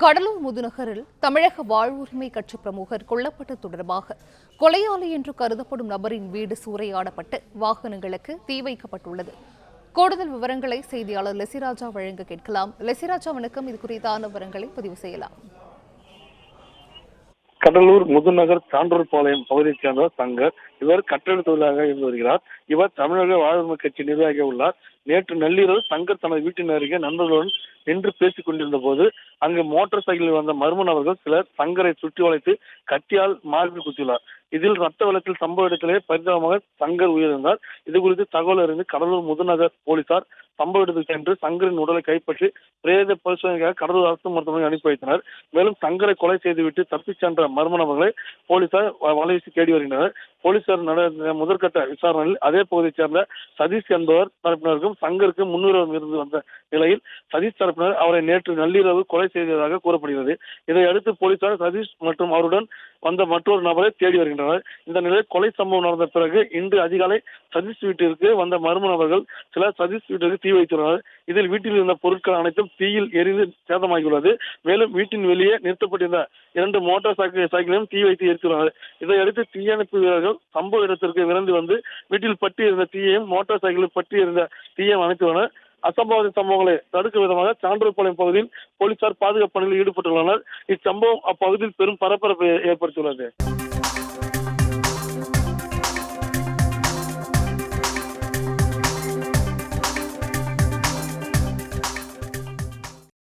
கடலூர் முதுநகரில் தமிழக வாழ்வுரிமை கட்சி பிரமுகர் கொல்லப்பட்டது தொடர்பாக கொலையாளி என்று கருதப்படும் நபரின் வீடு சூறையாடப்பட்டு வாகனங்களுக்கு தீ வைக்கப்பட்டுள்ளது. கூடுதல் விவரங்களை செய்தியாளர் லெசிராஜா வழங்க கேட்கலாம். லெசிராஜா, வணக்கம். இது குறித்தான விவரங்களை பதிவு செய்யலாம். கடலூர் முதுநகர் சான்றோர்பாளையம் பகுதியைச் சேர்ந்தவர் சங்கர். இவர் கட்டட தொழிலாளராக இருந்து வருகிறார். இவர் தமிழக வாழ்வுரிமை கட்சி நிர்வாகியாக உள்ளார். நேற்று நள்ளிரவு சங்கர் தனது வீட்டின் அருகே நண்பர்களுடன் நின்று பேசிக் கொண்டிருந்த போது அங்கு மோட்டார் சைக்கிளில் வந்த மர்ம நபர்கள் சிலர் சங்கரை சுற்றி வளைத்து கத்தியால் மார்பில் குத்தியுள்ளார். இதில் ரத்த வெள்ளத்தில் சம்பவ இடத்திலே பரிதாபமாக சங்கர் உயிரிழந்தார். இது குறித்து தகவல் அறிந்து கடலூர் முதுநகர் போலீசார் சம்பவ இடத்துக்கு சென்று சங்கரின் உடலை கைப்பற்றி பிரேத பரிசோதனைக்காக கடலூர் அரசு மருத்துவமனைக்கு அனுப்பி வைத்தனர். மேலும் சங்கரை கொலை செய்துவிட்டு தப்பிச் சென்ற மர்ம நபர்களை போலீசார் வலைவீசி தேடி வருகின்றனர். போலீசார் முதற்கட்ட விசாரணையில் அதே பகுதியைச் சேர்ந்த சதீஷ் என்பவர் தரப்பினருக்கும் சங்கருக்கு முன்னுரிமை இருந்து வந்த நிலையில் சதீஷ் தரப்பினர் அவரை நேற்று நள்ளிரவு கொலை செய்ததாக கூறப்படுகிறது. இதையடுத்து போலீசார் சதீஷ் மற்றும் அவருடன் வந்த மற்றொரு நபரை தேடி வருகின்றனர். இந்த நிலையில் கொலை சம்பவம் நடந்த பிறகு இன்று அதிகாலை சதீஷ் வீட்டிற்கு வந்த மர்ம நபர்கள் சிலர் சதீஷ் வீட்டிற்கு தீ வைத்துள்ளனர். இதில் வீட்டில் இருந்த பொருட்கள் அனைத்தும் தீயில் எரிந்து சேதமாகியுள்ளது. மேலும் வீட்டின் வெளியே நிறுத்தப்பட்டிருந்த 2 மோட்டார் சைக்கிளையும் தீ வைத்து எரித்துள்ளனர். இதையடுத்து தீயணைப்பு வீரர்கள் சம்பவ இடத்திற்கு விரைந்து வந்து வீட்டில் பற்றி இருந்த தீயையும் மோட்டார் சைக்கிளில் பற்றி இருந்த தீயையும் அணைத்துள்ளனர். அசம்பாவித சம்பவங்களை தடுக்கும் விதமாக சான்றோர்பாளையம் பகுதியில் போலீசார் பாதுகாப்பு பணியில் ஈடுபட்டுள்ளனர். இச்சம்பவம் அப்பகுதியில் பெரும் பரபரப்பை ஏற்படுத்தியுள்ளது.